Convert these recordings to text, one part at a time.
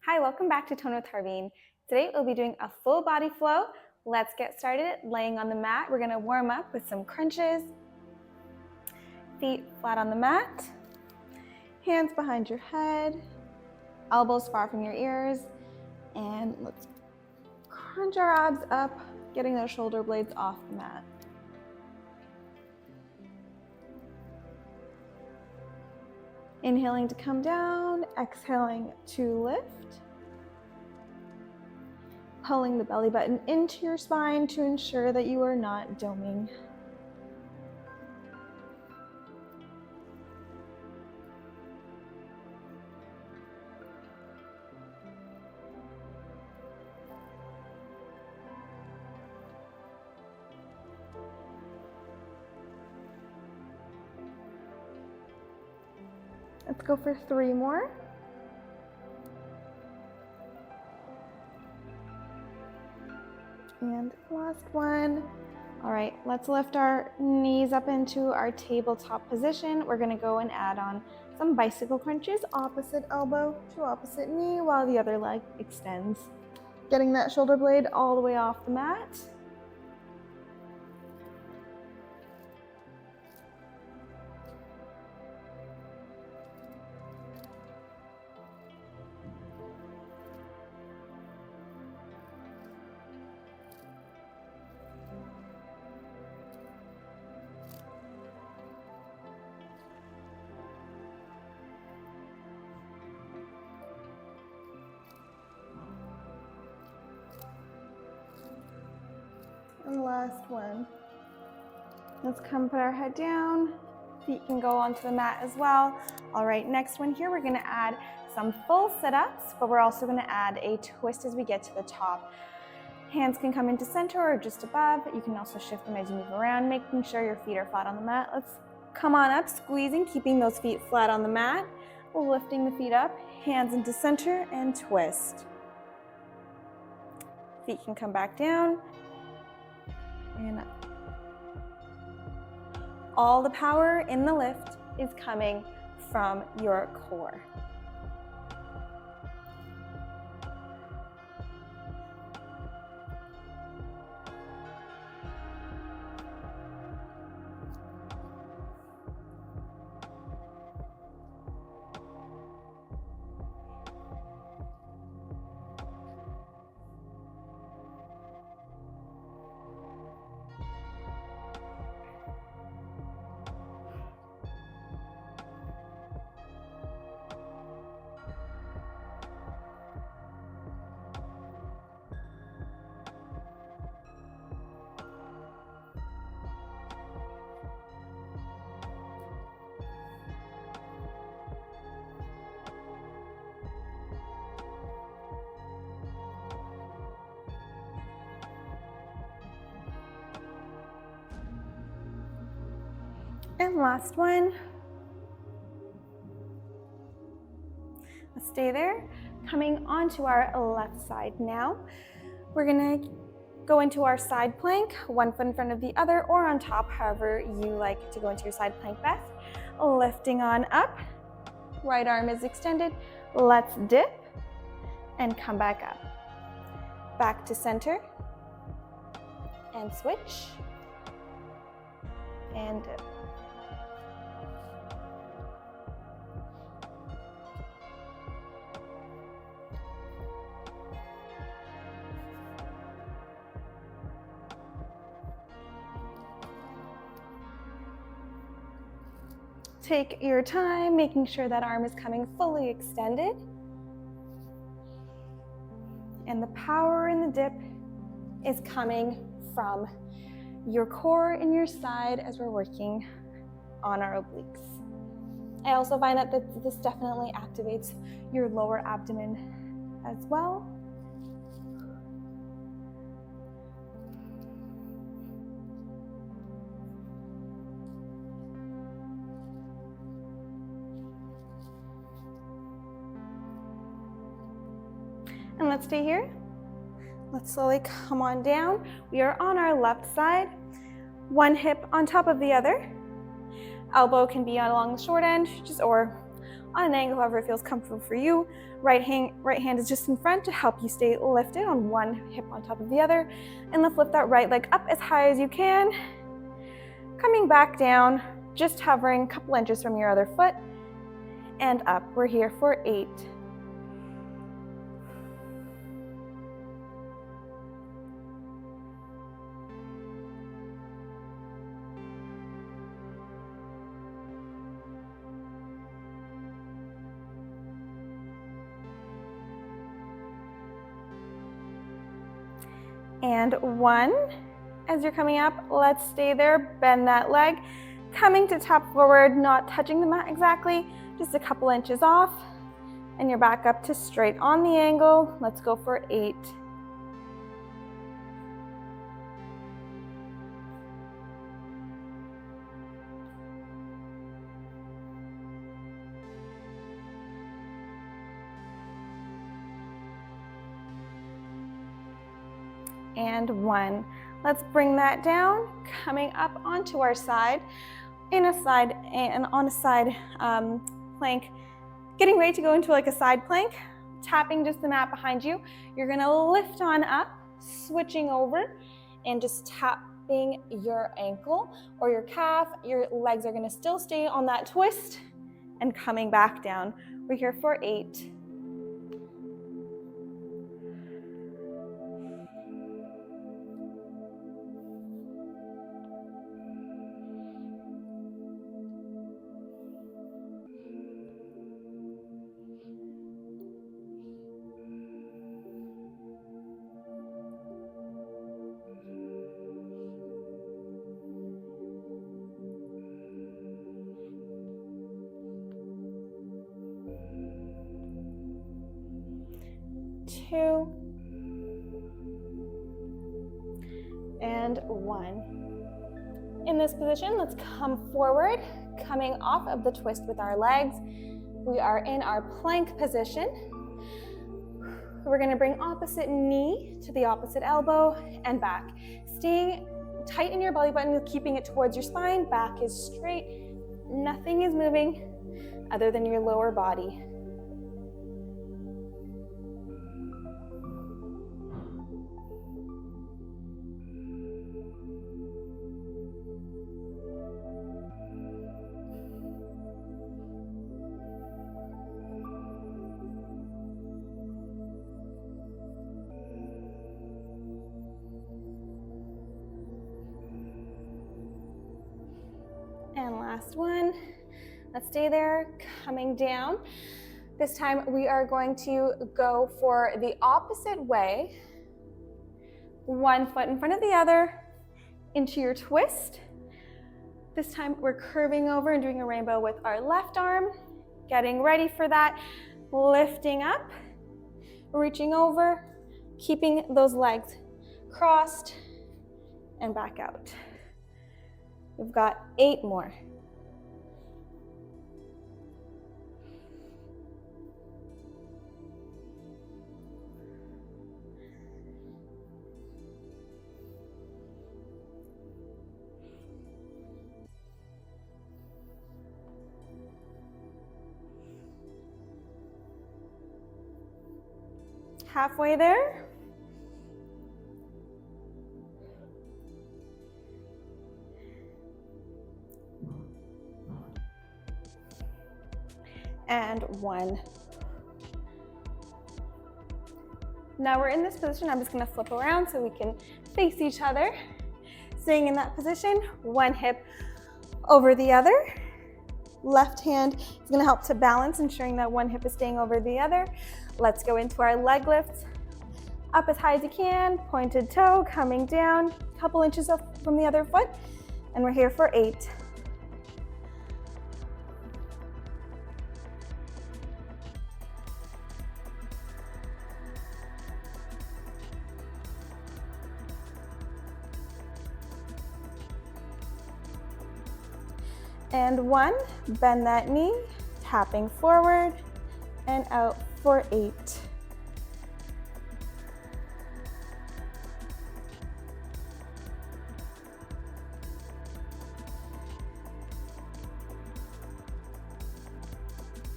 Hi, welcome back to ToneWithHarveen. Today we'll be doing a full body flow. Let's get started laying on the mat. We're gonna warm up with some crunches. Feet flat on the mat, hands behind your head, elbows far from your ears, and let's crunch our abs up, getting those shoulder blades off the mat. Inhaling to come down, exhaling to lift. Pulling the belly button into your spine to ensure that you are not doming. Let's go for 3 more. And last one. All right, let's lift our knees up into our tabletop position. We're gonna go and add on some bicycle crunches, opposite elbow to opposite knee while the other leg extends. Getting that shoulder blade all the way off the mat. And last one. Let's come put our head down. Feet can go onto the mat as well. All right, next one here, we're gonna add some full sit-ups, but we're also gonna add a twist as we get to the top. Hands can come into center or just above. You can also shift them as you move around, making sure your feet are flat on the mat. Let's come on up, squeezing, keeping those feet flat on the mat. Lifting the feet up, hands into center and twist. Feet can come back down. And up. All the power in the lift is coming from your core. And last one. Let's stay there. Coming onto our left side now. We're gonna go into our side plank, one foot in front of the other or on top, however you like to go into your side plank best. Lifting on up, right arm is extended. Let's dip and come back up. Back to center and switch and dip. Take your time, making sure that arm is coming fully extended. And the power in the dip is coming from your core and your side as we're working on our obliques. I also find that this definitely activates your lower abdomen as well. And let's stay here. Let's slowly come on down. We are on our left side, one hip on top of the other. Elbow can be along the short end or on an angle, however it feels comfortable for you. Right hand is just in front to help you stay lifted on one hip on top of the other. And let's lift that right leg up as high as you can. Coming back down, just hovering a couple inches from your other foot and up. We're here for 8. And 1. As you're coming up, let's stay there, bend that leg, coming to tap forward, not touching the mat exactly, just a couple inches off, and you're back up to straight on the angle. Let's go for 8. And 1. Let's bring that down, coming up onto our side, on a side plank, getting ready to go into like a side plank, tapping just the mat behind you. You're gonna lift on up, switching over, and just tapping your ankle or your calf. Your legs are gonna still stay on that twist and coming back down. We're here for 8. And 1. In this position, let's come forward, coming off of the twist with our legs. We are in our plank position. We're going to bring opposite knee to the opposite elbow and back. Staying tight in your belly button, keeping it towards your spine. Back is straight. Nothing is moving other than your lower body. And last one. Let's stay there, coming down. This time we are going to go for the opposite way. One foot in front of the other into your twist. This time we're curving over and doing a rainbow with our left arm. Getting ready for that. Lifting up, reaching over, keeping those legs crossed and back out. We've got 8 more. Halfway there. And 1. Now we're in this position. I'm just going to flip around so we can face each other. Staying in that position, one hip over the other. Left hand is going to help to balance, ensuring that one hip is staying over the other. Let's go into our leg lifts. Up as high as you can, pointed toe, coming down, a couple inches up from the other foot, and we're here for 8. And 1, bend that knee, tapping forward and out for 8.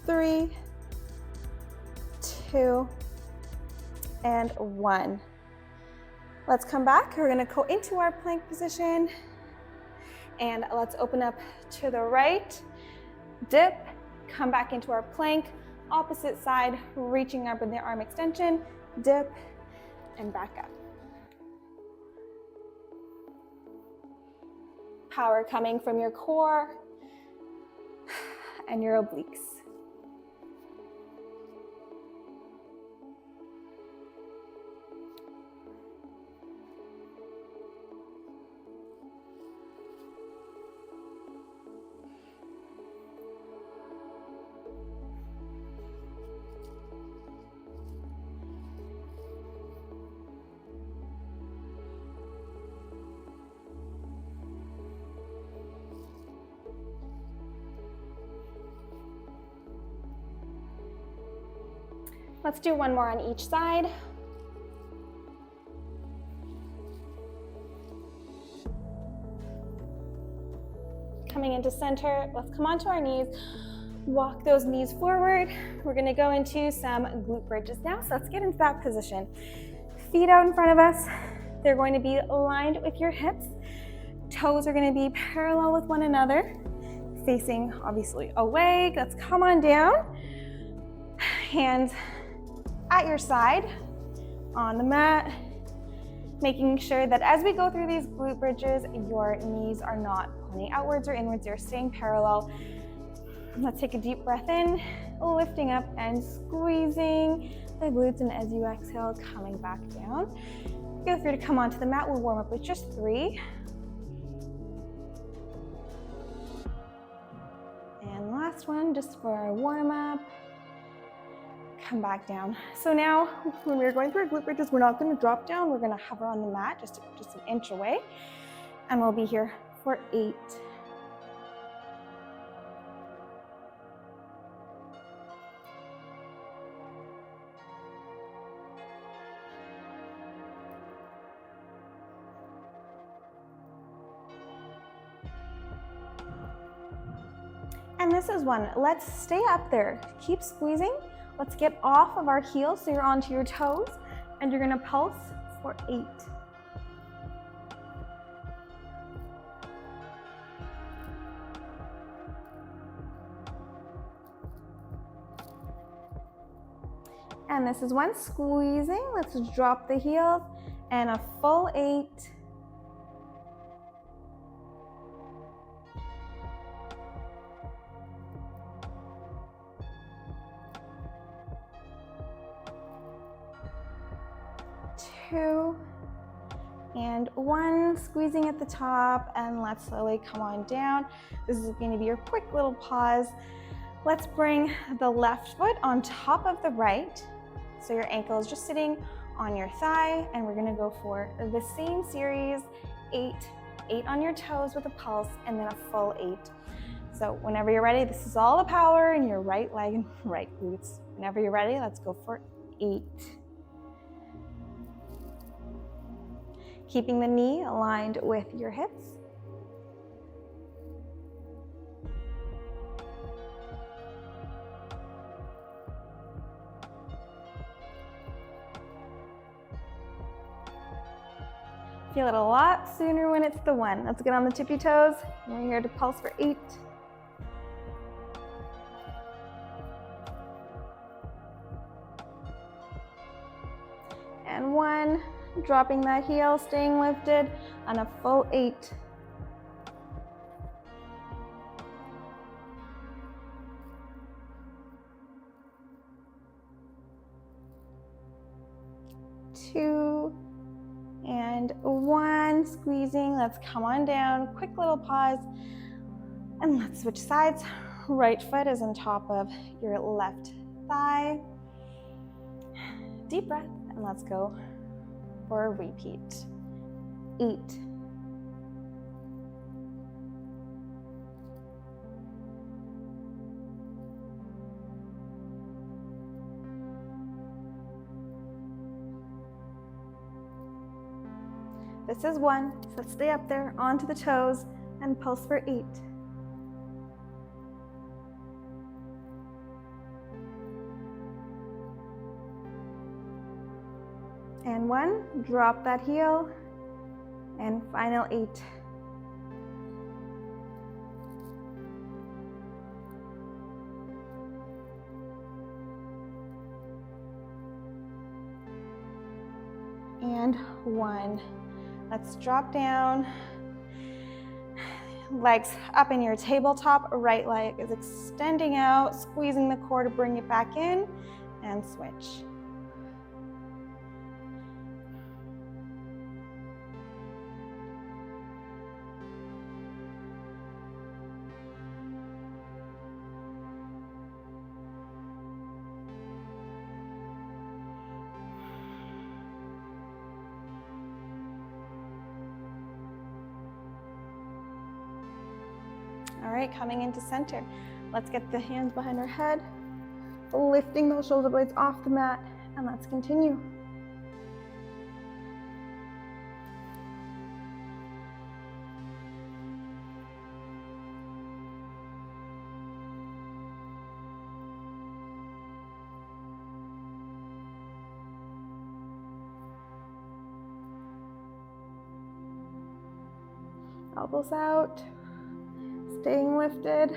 3, 2, and 1. Let's come back. We're gonna go into our plank position, and let's open up to the right, dip, come back into our plank, opposite side, reaching up with the arm extension, dip, and back up. Power coming from your core and your obliques. Let's do one more on each side. Coming into center, let's come onto our knees. Walk those knees forward. We're gonna go into some glute bridges now, so let's get into that position. Feet out in front of us. They're going to be aligned with your hips. Toes are gonna be parallel with one another, facing obviously away. Let's come on down. Hands at your side on the mat, making sure that as we go through these glute bridges, your knees are not pointing outwards or inwards, you're staying parallel. Let's take a deep breath in, lifting up and squeezing the glutes, and as you exhale, coming back down. Feel free to come onto the mat. We'll warm up with just 3. And last one, just for our warm up. Come back down. So now, when we're going through our glute bridges, we're not going to drop down. We're going to hover on the mat just an inch away, and we'll be here for 8. And this is one. Let's stay up there. Keep squeezing. Let's get off of our heels so you're onto your toes, and you're gonna pulse for 8. And this is one, squeezing. Let's drop the heels, and a full 8. Two, and 1, squeezing at the top, and let's slowly come on down. This is going to be your quick little pause. Let's bring the left foot on top of the right, so your ankle is just sitting on your thigh, and we're going to go for the same series, 8 on your toes with a pulse, and then a full 8. So whenever you're ready, this is all the power in your right leg and right glutes. Whenever you're ready, let's go for 8. Keeping the knee aligned with your hips. Feel it a lot sooner when it's the 1. Let's get on the tippy toes. We're here to pulse for 8. And 1. Dropping that heel, staying lifted, on a full 8. Two, and 1, squeezing. Let's come on down, quick little pause, and let's switch sides. Right foot is on top of your left thigh. Deep breath, and let's go for a repeat. 8. This is 1, so let's stay up there, onto the toes, and pulse for 8. And 1, drop that heel, and final 8. And 1. Let's drop down. Legs up in your tabletop, right leg is extending out, squeezing the core to bring it back in, and switch. All right, coming into center. Let's get the hands behind our head, lifting those shoulder blades off the mat, and let's continue. Elbows out. Staying lifted.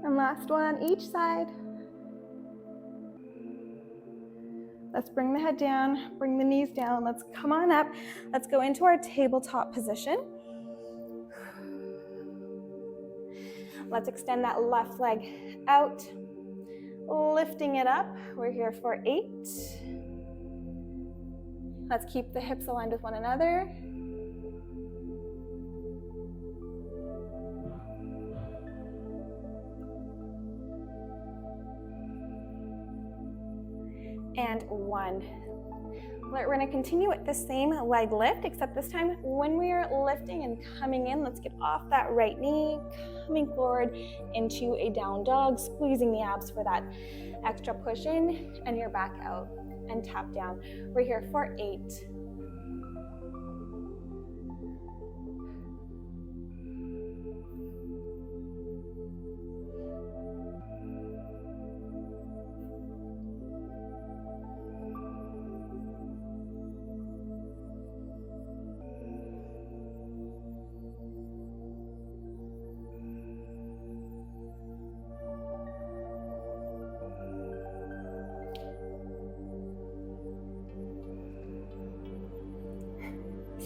And last one on each side. Let's bring the head down, bring the knees down. Let's come on up. Let's go into our tabletop position. Let's extend that left leg out, lifting it up. We're here for 8. Let's keep the hips aligned with one another. And 1. We're going to continue with the same leg lift, except this time when we are lifting and coming in, let's get off that right knee, coming forward into a down dog, squeezing the abs for that extra push in, and you're back out. And tap down. We're here for 8.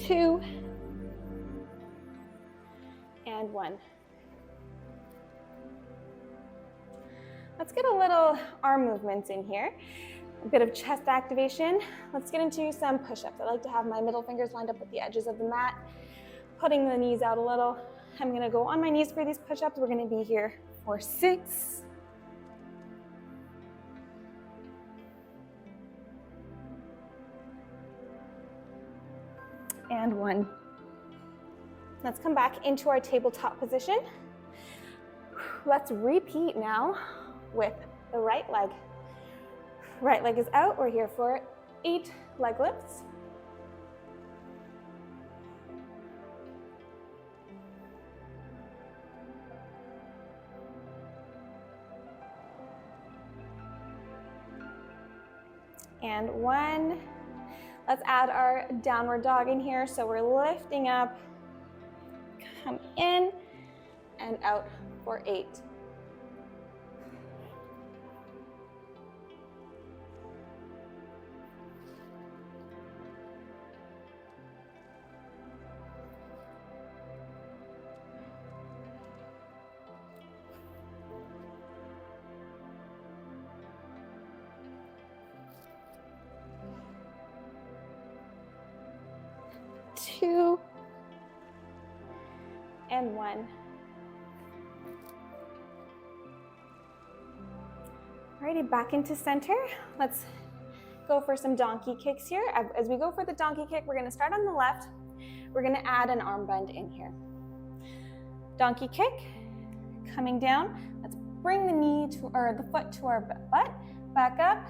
Two, and 1. Let's get a little arm movements in here. A bit of chest activation. Let's get into some push-ups. I like to have my middle fingers lined up with the edges of the mat, putting the knees out a little. I'm gonna go on my knees for these push-ups. We're gonna be here for 6. And 1. Let's come back into our tabletop position. Let's repeat now with the right leg. Right leg is out. We're here for 8 leg lifts. And 1. Let's add our downward dog in here. So we're lifting up, come in, and out for 8. Two, and 1. Alrighty, back into center. Let's go for some donkey kicks here. As we go for the donkey kick, we're gonna start on the left. We're gonna add an arm bend in here. Donkey kick, coming down. Let's bring the knee to, or the foot to our butt, back up,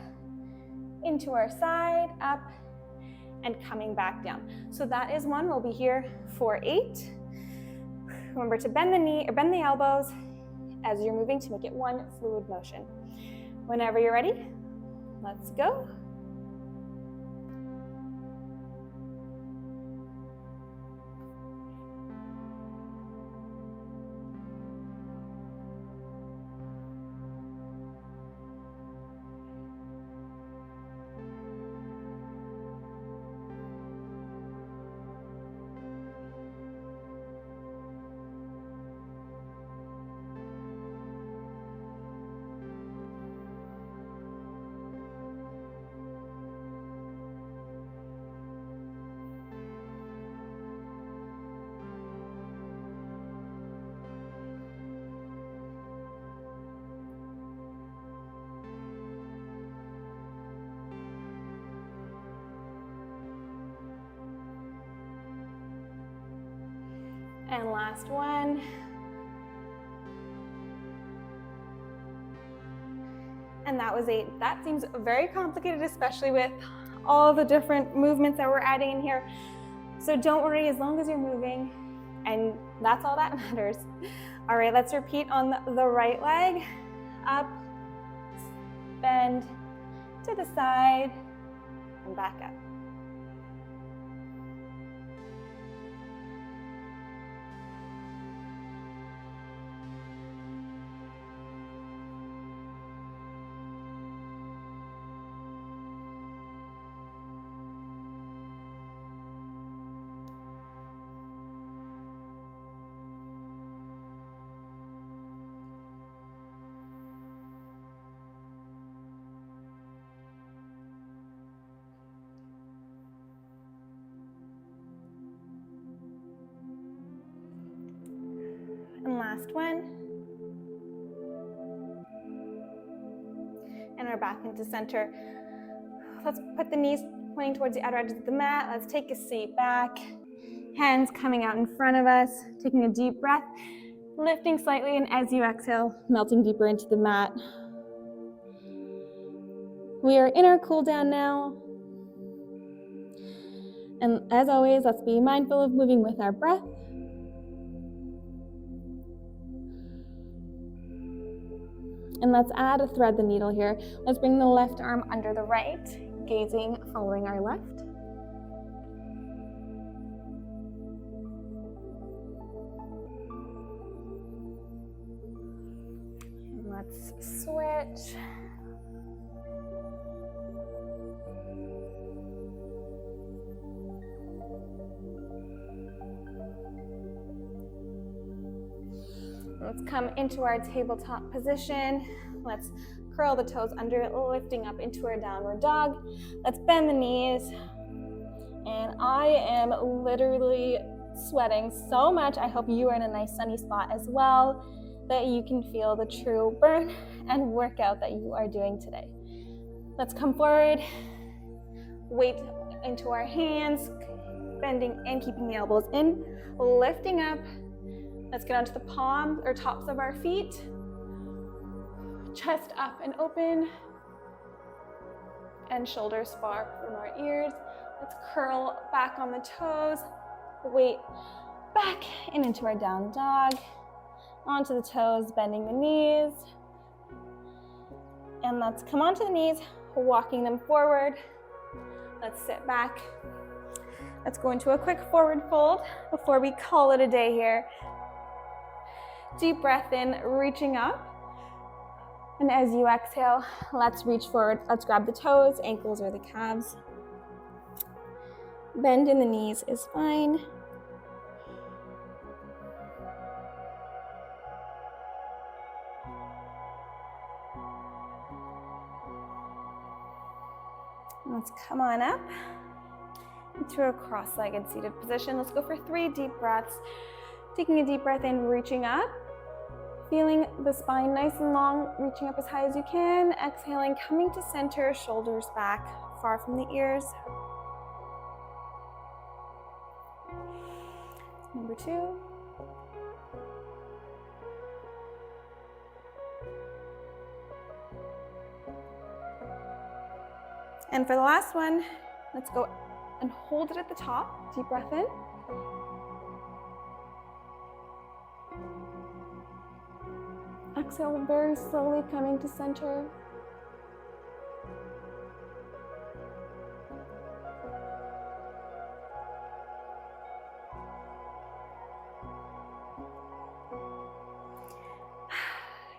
into our side, up, and coming back down. So that is 1. We'll be here for 8. Remember to bend the knee or bend the elbows as you're moving to make it one fluid motion. Whenever you're ready, let's go. And last one. And that was 8. That seems very complicated, especially with all the different movements that we're adding in here. So don't worry, as long as you're moving, and that's all that matters. All right, let's repeat on the right leg. Up, bend to the side, and back up. And last one. And we're back into center. Let's put the knees pointing towards the outer edges of the mat. Let's take a seat back. Hands coming out in front of us. Taking a deep breath. Lifting slightly, and as you exhale, melting deeper into the mat. We are in our cool down now. And as always, let's be mindful of moving with our breath. And let's add a thread the needle here. Let's bring the left arm under the right, gazing, following our left. And let's switch. Let's come into our tabletop position. Let's curl the toes under it, lifting up into our downward dog. Let's bend the knees. And I am literally sweating so much. I hope you are in a nice sunny spot as well, that you can feel the true burn and workout that you are doing today. Let's come forward, weight into our hands, bending and keeping the elbows in, lifting up. Let's get onto the palms or tops of our feet. Chest up and open. And shoulders far from our ears. Let's curl back on the toes. Weight back and into our down dog. Onto the toes, bending the knees. And let's come onto the knees, walking them forward. Let's sit back. Let's go into a quick forward fold before we call it a day here. Deep breath in, reaching up. And as you exhale, let's reach forward. Let's grab the toes, ankles, or the calves. Bend in the knees is fine. Let's come on up into a cross-legged seated position. Let's go for 3 deep breaths. Taking a deep breath in, reaching up. Feeling the spine nice and long, reaching up as high as you can. Exhaling, coming to center, shoulders back, far from the ears. Number 2. And for the last one, let's go and hold it at the top. Deep breath in. Exhale, very slowly coming to center.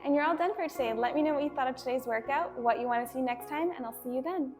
And you're all done for today. Let me know what you thought of today's workout, what you want to see next time, and I'll see you then.